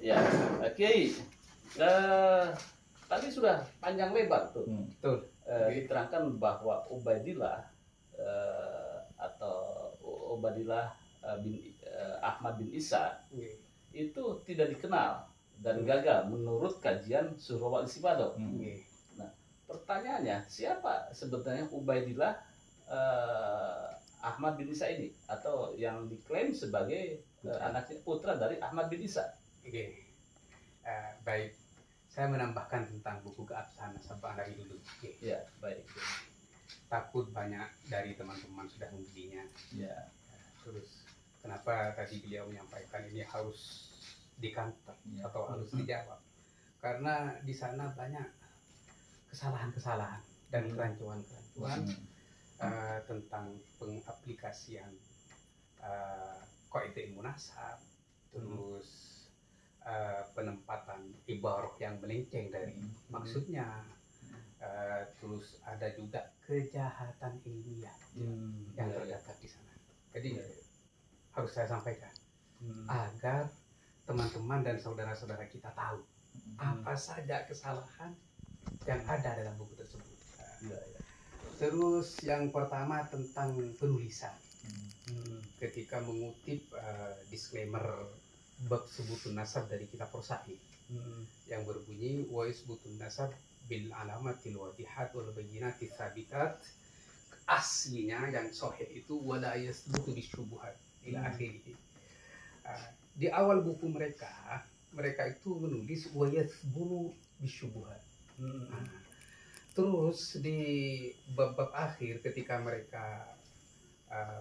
Ya, Kiai, tadi sudah panjang lebar tuh. Betul. Diterangkan bahwa Ubaidillah atau Ubaidillah Ahmad bin Isa itu tidak dikenal dan gagal menurut kajian Surah Al-Istiqadah. Nah, pertanyaannya, siapa sebenarnya Ubaidillah Ahmad bin Isa ini, atau yang diklaim sebagai anaknya putra dari Ahmad bin Isa? Baik, saya menambahkan tentang buku keabsahan nasabah dari dulu. Ya, baik. Takut banyak dari teman-teman sudah membelinya. Ya. Terus kenapa tadi beliau menyampaikan ini harus dikantor atau harus dijawab? Karena di sana banyak kesalahan-kesalahan dan kerancuan-kerancuan tentang pengaplikasian kaidah munasab, terus penempatan ibarah yang melenceng dari maksudnya, terus ada juga kejahatan ilmiah yang terdapat di sana. Jadi harus saya sampaikan agar teman-teman dan saudara-saudara kita tahu apa saja kesalahan yang ada dalam buku tersebut. Terus yang pertama tentang penulisan. Ketika mengutip disclaimer bab sebutun nasab dari kitab Rosa'i yang berbunyi wa isbutun nasab bil alamatil wadihat wal bayyinati tsabitat, aslinya yang sahih itu wala yasbutu bisyubuhat ila akhirih. Di awal buku mereka itu menulis wa yasbutu bisyubuhat. Terus di bab-bab akhir ketika mereka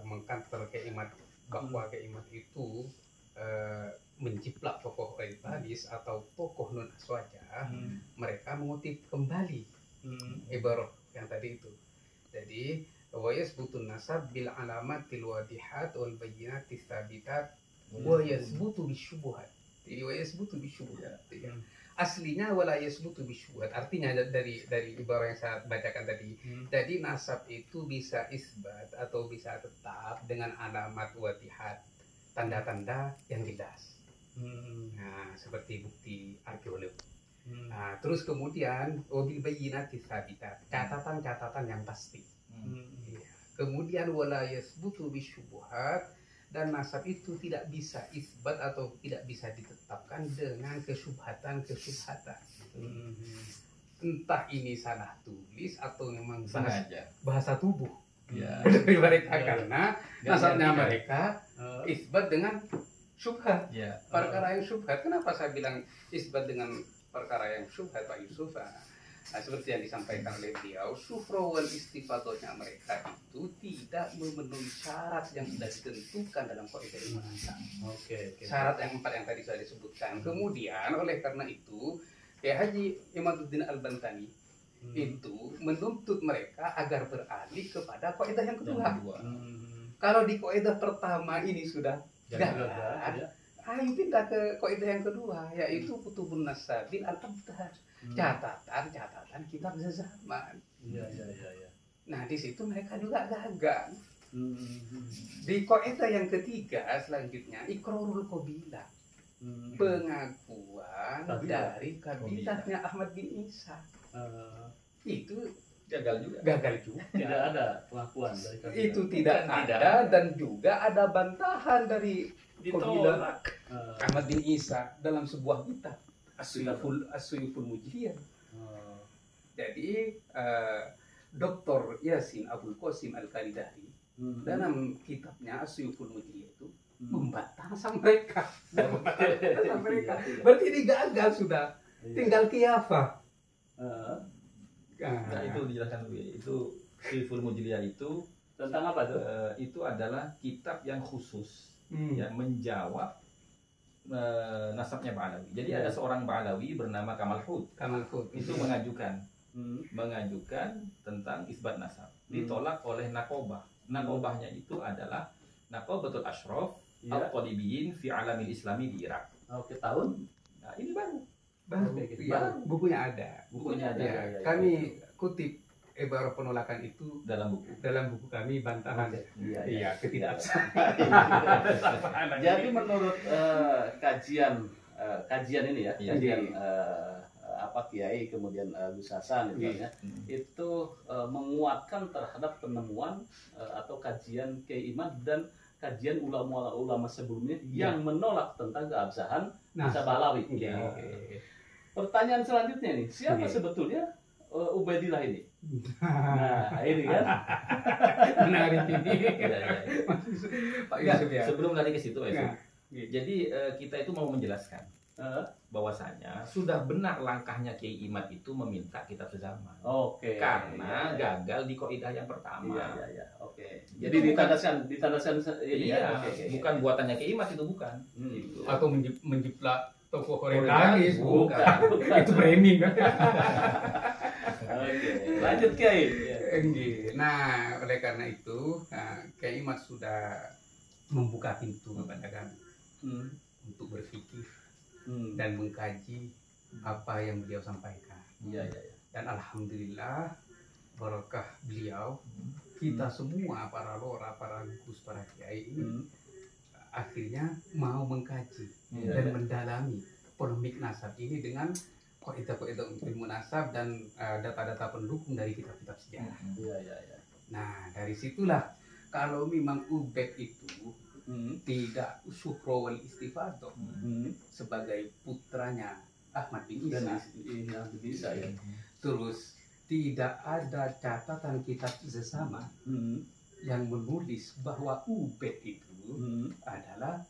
mengkantor keimat bahwa keimat itu menjiplak tokoh hadis atau tokoh non aswaja, mereka mengutip kembali ibarah yang tadi itu. Jadi wa yasbutun nasab bil alamatil wadihat wal bayyinati tsabitat wa yasbutu bisyubuhat. Jadi wa yasbutu bisyubuhat. Aslinya wala yasbutu bisyubuhat, artinya dari ibarah yang saya bacakan tadi. Jadi nasab itu bisa isbat atau bisa tetap dengan alamat wadihat, tanda-tanda yang jelas. Nah, seperti bukti arkeolog. Nah, terus kemudian wabil bayyinati tsabitat, catatan-catatan yang pasti. Kemudian wala yasbutu bisyubuhat, dan nasab itu tidak bisa isbat atau tidak bisa ditetapkan dengan kesyubhatan. Entah ini salah tulis atau memang bahasa tubuh dari mereka, karena nasabnya mereka isbat dengan syubhat. Perkara yang syubhat. Kenapa saya bilang isbat dengan perkara yang syubhat, Pak Yusuf? Nah, seperti yang disampaikan oleh beliau, sufro wal istifadahnya mereka itu tidak memenuhi syarat yang sudah ditentukan dalam kaidah ilmu nasab. Syarat yang 4 yang tadi sudah disebutkan. Kemudian oleh karena itu, Haji Imaduddin Al-Bantani itu menuntut mereka agar beralih kepada kaidah yang kedua. Kalau di kaidah pertama ini sudah gagal, ayo pindah ke kaidah yang kedua, yaitu kutubun nasabil al-abdar, catatan kitab zaman. Nah, di situ mereka juga gagal. Di kaidah yang ketiga selanjutnya iqrarul qabilah, pengakuan dari kabilahnya Ahmad bin Isa. Itu gagal juga. Tidak ada pengakuan dari kabilah. Itu tidak ada, dan juga ada bantahan dari kabilah Ahmad bin Isa dalam sebuah kitab As-Suyuful Mujliyah. Jadi Dr. Yasin Abul Qasim Al-Kalidahi dalam kitabnya As-Suyuful Mujliyah itu membantah sama mereka. Berarti ini gagal sudah. Tinggal khilafah. Nah, itu dijelaskan dulu ya. Itu Suyuful Mujliyah itu Tentang apa tuh? itu adalah kitab yang khusus yang menjawab nasabnya Ba'alawi. Jadi ada seorang Ba'alawi bernama Kamal Hud. Itu mengajukan tentang isbat nasab. Ditolak oleh Naqobah. Naqobahnya itu adalah Naqobatul Ashraf Al-Qadibiyin fi Alamil Islami di Irak. Tahun? Nah, ini baru. Bukunya ada. Ya. Kami kutip ibarat penolakan itu dalam buku kami, bantahan. Ketidakabsahan. Jadi menurut kajian kajian ini ya, Iya. kajian Kiai kemudian Gus Hasan misalnya, itu menguatkan terhadap penemuan atau kajian Kiai Imad dan kajian ulama-ulama sebelumnya yang menolak tentang keabsahan Nasab Alawi. Iya. Pertanyaan selanjutnya nih, siapa sebetulnya Ubaidillah ini? Nah, ini kan. Menarik ini. Pak Yusuf ya. Sebelum lari ke situ, Pak Yusuf. Nah, Jadi kita itu mau menjelaskan bahwasanya sudah benar langkahnya Kiai Imad itu meminta kitab sezaman. Oke. Karena gagal di kaidah yang pertama. Iya. Oke. Jadi ditandaskan ini Iya, ya. Oke. bukan buatannya Kiai Imad itu bukan. Gitu. Atau menjiplak tokoh orientalis, Bukan. itu framing kan. Oke. Lanjut Kiai. Nah, oleh karena itu, Kiai Imad sudah membuka pintu kepada kami untuk berpikir dan mengkaji apa yang beliau sampaikan. Iya. Dan alhamdulillah barakah beliau, kita semua para lora, para gus, para kiai ini akhirnya mau mengkaji dan mendalami polemik nasab ini dengan kaidah-kaidah ilmu nasab dan data-data pendukung dari kitab-kitab sejarah. Iya. Nah, dari situlah kalau memang Ubed itu tidak Syuhro wal Istifadoh sebagai putranya Ahmad bin Isa, Bisa ya. terus tidak ada catatan kitab sesama yang menulis bahwa Ubed itu adalah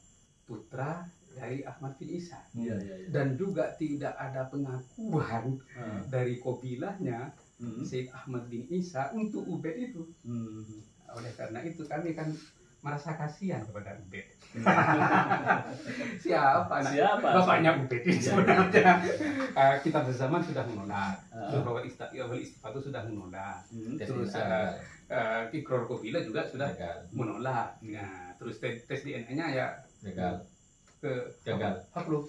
putra dari Ahmad bin Isa, Iya. dan juga tidak ada pengakuan dari kabilahnya Syekh Ahmad bin Isa untuk Ubed itu. Oleh karena itu kami kan merasa kasihan kepada Ubed. Siapa bapaknya Ubed itu sebenarnya? Kitab zaman sudah menolak, bahwa Istighfar itu sudah menolak, terus Iqrar Qabilah juga sudah menolak. Nah, terus tes DNA-nya ya gagal. Upload.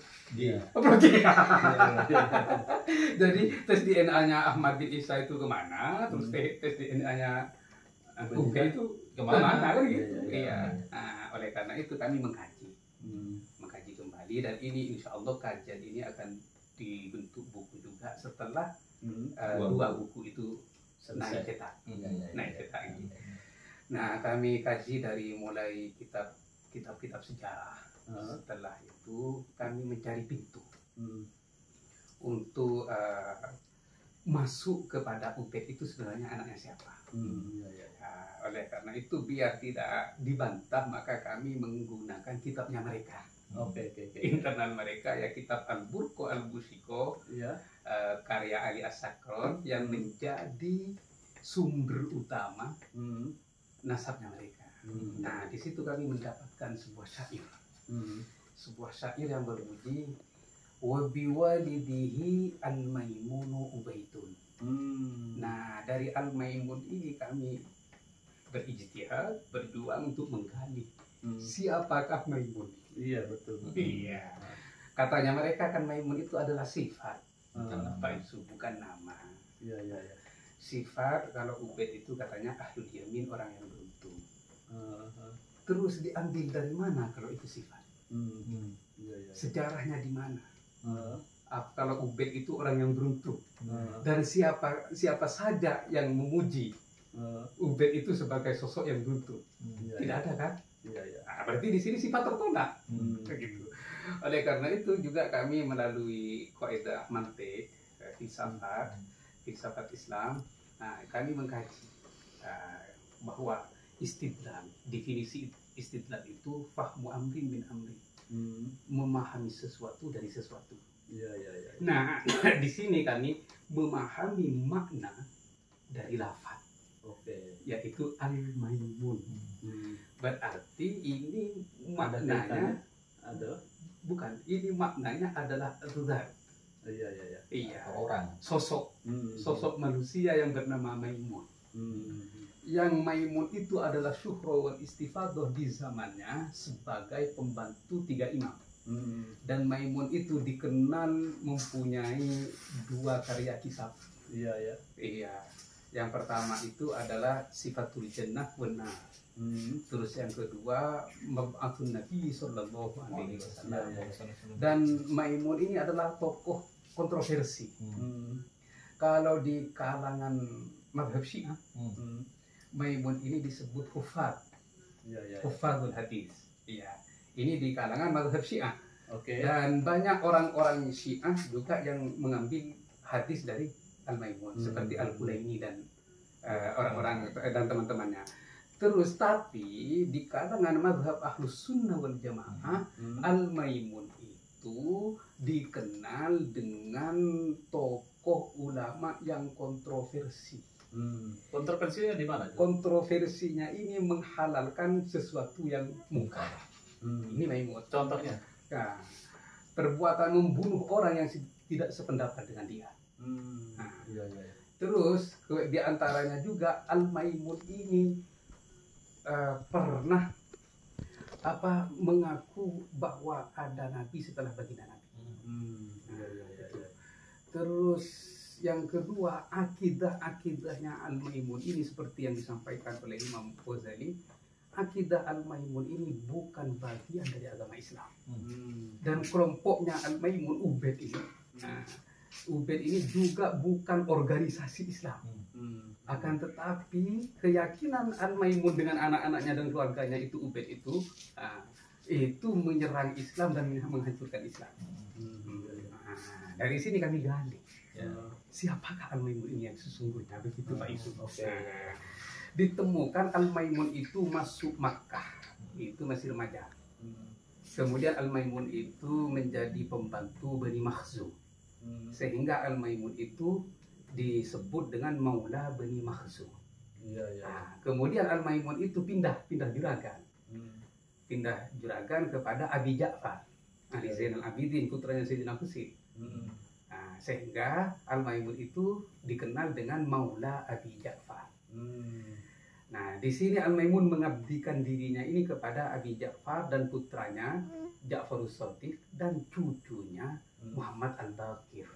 Jadi tes DNA-nya Ahmad bin Isa itu kemana? Terus tes DNA-nya Ubed itu kemana kan gitu. Iya. Nah, oleh karena itu kami mengkaji kembali, dan ini insya Allah kajian ini akan dibentuk buku juga setelah dua buku itu naik cetak. Nah, kami kaji dari mulai kitab-kitab sejarah. Setelah itu kami mencari pintu untuk masuk kepada Ubed itu sebenarnya anaknya siapa. Oleh karena itu biar tidak dibantah, maka kami menggunakan kitabnya mereka. Internal mereka ya kitab Al-Burqo Al-Busiko, karya Ali As-Sakron yang menjadi sumber utama nasabnya mereka. Nah, di situ kami mendapatkan sebuah syair. Sebuah syair yang berbunyi wa biwalidihi al-maimunu ubaitun. Nah, dari al-maimun ini kami berijtihad, berjuang untuk menggali siapakah Maimun. Iya, betul. Iya. Katanya mereka kan Maimun itu adalah sifat. Itu bukan nama. Iya. Sifat, kalau Ubed itu katanya ahlul yamin, orang yang beruntung. Terus diambil dari mana kalau itu sifat? Sejarahnya di mana? Kalau Ubed itu orang yang beruntung, dan siapa saja yang memuji Ubed itu sebagai sosok yang beruntung? Tidak ada kan? Nah, berarti di sini sifat tertolak. Begitu. Oleh karena itu juga kami melalui kaidah mantik filsafat Islam, kami mengkaji bahwa istidlal, definisi istidlal itu fahmu amrin min amrin, memahami sesuatu dari sesuatu. Nah, di sini kami memahami makna dari lafaz, yaitu al-maimun. Berarti ini maknanya bukan, ini maknanya adalah zat. Iya. Orang. Sosok manusia yang bernama Maimun. Yang Maimun itu adalah syuhro wal istifadoh di zamannya sebagai pembantu 3 imam. Dan Maimun itu dikenal mempunyai 2 karya kitab. Iya. Yang pertama itu adalah sifatul jannah wan nar. Terus yang kedua mab'atsun Nabi sallallahu alaihi wasallam. Dan Maimun ini adalah tokoh kontroversi. Kalau di kalangan mazhab Syiah, Maimun ini disebut hufad. Hufadul hadis. Iya. Ini di kalangan mazhab Syiah. Dan banyak orang-orang Syiah juga yang mengambil hadis dari Al-Maimun seperti Al-Hulaini dan orang-orang dan teman-temannya. Terus tapi di kalangan mazhab Ahlus Sunnah wal Jamaah, Al-Maimun itu dikenal dengan tokoh ulama yang kontroversi. Kontroversinya di mana? Kontroversinya ini menghalalkan sesuatu yang mungkar. Ini Maimun. Contohnya? Nah, perbuatan membunuh orang yang tidak sependapat dengan dia. Terus di antaranya juga Al-Maimun ini pernah mengaku bahwa ada nabi setelah baginda Nabi. Terus yang kedua, akidahnya Al-Maimun ini seperti yang disampaikan oleh Imam Ghazali, akidah Al-Maimun ini bukan bagian dari agama Islam. Dan kelompoknya Al-Maimun Ubaid ini, Ubaid ini juga bukan organisasi Islam. Akan tetapi keyakinan Al-Maimun dengan anak-anaknya dan keluarganya itu Ubaid itu menyerang Islam dan menghancurkan Islam. Dari sini kami gali siapakah Al-Maimun ini yang sesungguhnya, begitu Pak Yusuf. Ditemukan Al-Maimun itu masuk Makkah, itu masih remaja. Kemudian Al-Maimun itu menjadi pembantu Bani Makhzum, sehingga Al-Maimun itu disebut dengan Maula Bani Makhzum. Kemudian Al-Maimun itu pindah juragan, pindah juragan kepada Abi Ja'far, Ali Zainal Abidin, putranya Sayyidina Husain. Sehingga Al-Maimun itu dikenal dengan Maula Abi Ja'far. Nah, di sini Al-Maimun mengabdikan dirinya ini kepada Abi Ja'far dan putranya Ja'farus Shadiq dan cucunya Muhammad Al-Baqir.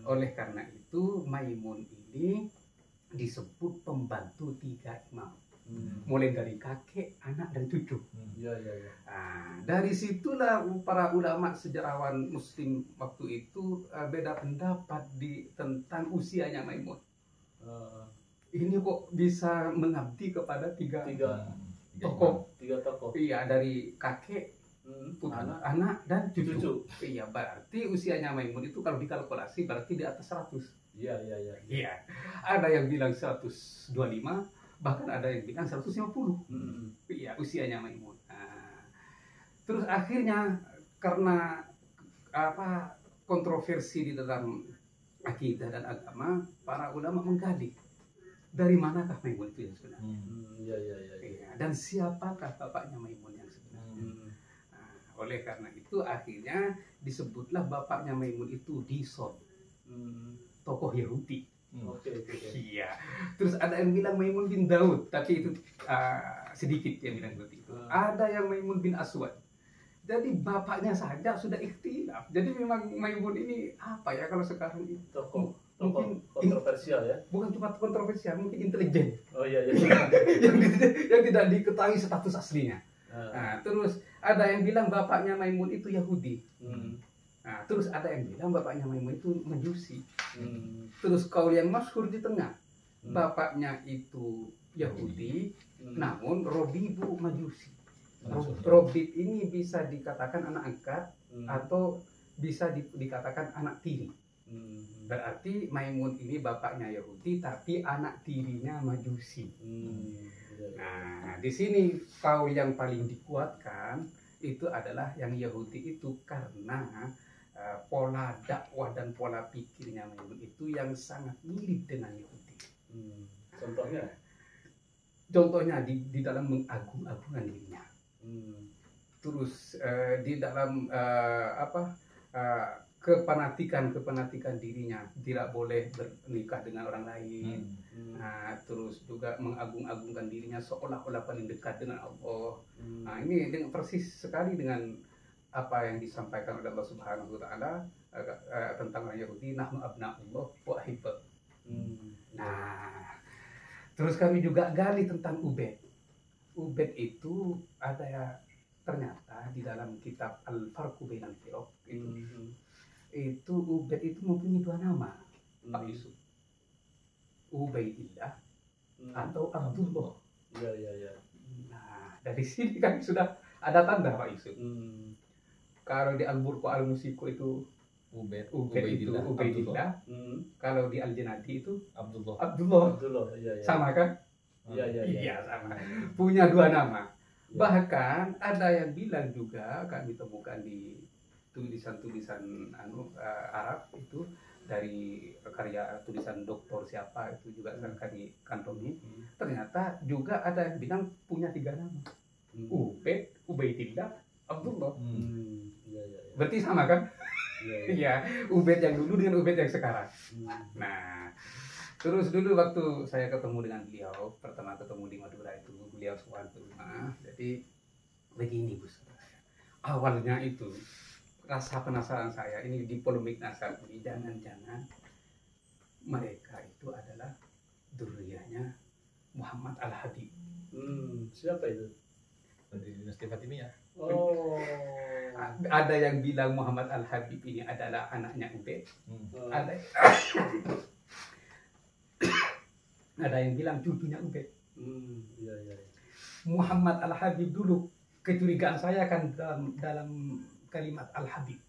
Oleh karena itu Maimun ini disebut pembantu 3 imam. Mulai dari kakek, anak dan cucu. Dari situlah para ulama sejarawan Muslim waktu itu beda pendapat tentang usianya Maimun. Ini kok bisa mengabdi kepada tiga tokoh. Iya, dari kakek, anak dan cucu. Iya, berarti usianya Maimun itu kalau dikalkulasi berarti di atas 100. Iya. Ada yang bilang 125, bahkan ada yang bilang 150. Iya, usianya Maimun. Terus akhirnya karena kontroversi di dalam akidah dan agama, para ulama menggali dari manakah Maimun itu yang sebenarnya. Dan siapakah bapaknya Maimun yang sebenarnya. Oleh karena itu akhirnya disebutlah bapaknya Maimun itu Dison, tokoh Yahudi. Iya. Terus ada yang bilang Maimun bin Daud, tapi itu sedikit yang bilang seperti itu. Ada yang Maimun bin Aswad. Jadi bapaknya saja sudah ikhtilaf. Jadi memang Maimun ini apa ya kalau sekarang itu Tokoh mungkin kontroversial ya? Bukan cuma kontroversial, mungkin intelijen. yang tidak diketahui status aslinya. Terus ada yang bilang bapaknya Maimun itu Yahudi. Terus ada yang bilang bapaknya Maimun itu Majusi. Terus kaul yang masyhur di tengah, bapaknya itu Yahudi, namun Robibu Majusi. Robib ini bisa dikatakan anak angkat atau bisa dikatakan anak tiri. Berarti Maimun ini bapaknya Yahudi tapi anak tirinya Majusi. Nah, di sini kaul yang paling dikuatkan itu adalah yang Yahudi itu karena pola dakwah dan pola pikirnya Maimun itu yang sangat mirip dengan Yahudi. Contohnya di dalam mengagung-agungkan dirinya. Terus di dalam kepenatikan dirinya, tidak boleh bernikah dengan orang lain. Terus juga mengagung-agungkan dirinya seolah-olah paling dekat dengan Allah. Ini persis sekali dengan apa yang disampaikan oleh Allah Subhanahu wa taala tentang orang Yahudi, nahnu abna'ullah wa ahibbah. Nah, Terus kami juga gali tentang Ubed. Ubed itu ada ya, ternyata di dalam kitab Al-Farqu Bainal Firaq itu Ubed itu mempunyai dua nama, Pak Yusuf. Ubaidillah atau Abdullah. Iya. Nah, dari sini kan sudah ada tanda, Pak Yusuf. Kalau di Al-Burqa Al-Musiko itu Ubaidillah. Kalau di Al-Janadi itu Abdullah. Iya. Sama kan? Iya. Sama. Punya dua nama. Bahkan ada yang bilang juga, kami temukan di tulisan-tulisan Arab itu, dari karya tulisan doktor siapa itu juga kami kantongi. Ternyata juga ada yang bilang punya tiga nama. Ubed, Ubaidillah, Abdullah. Iya. Berarti sama kan? Iya, Ubed yang dulu dengan Ubed yang sekarang. Nah, terus dulu waktu saya ketemu dengan beliau, pertama ketemu di Madura itu, beliau sowan ke rumah. Jadi begini, Bu. Awalnya itu rasa penasaran saya ini di polemik nasab ini, jangan-jangan mereka itu adalah dzurriyyahnya Muhammad Al-Habib. Siapa itu? Dari dinasti Fatimiyah. Oh. Ada yang bilang Muhammad Al-Habib ini adalah anaknya Ubed. Ada yang bilang cucunya Ubed. Iya. Muhammad Al-Habib dulu, kecurigaan saya kan dalam kalimat Al-Habib.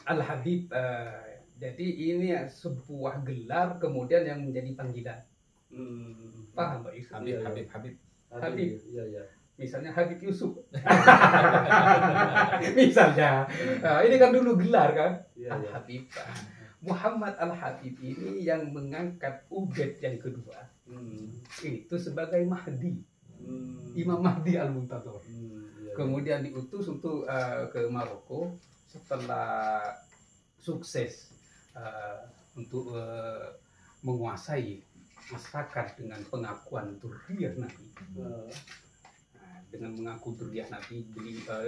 Al-Habib, jadi ini sebuah gelar kemudian yang menjadi panggilan. Paham Pak Yusuf? Habib. Iya. Misalnya Habib Yusuf. Misalnya. Ini kan dulu gelar kan? Al-Habib. Muhammad Al-Habib ini yang mengangkat Ubed yang kedua. Itu sebagai Mahdi. Imam Mahdi Al-Muntadhar. Kemudian diutus untuk ke Maroko setelah sukses untuk menguasai masyarakat dengan pengakuan dzurriyyah Nabi. Dengan mengaku dzurriyyah Nabi,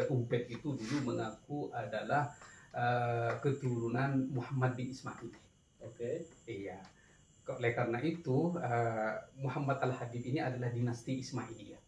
Ubed itu dulu mengaku adalah keturunan Muhammad bin Ismail. Oke. Iya. Oleh karena itu Muhammad Al-Habib ini adalah dinasti Ismailiyah.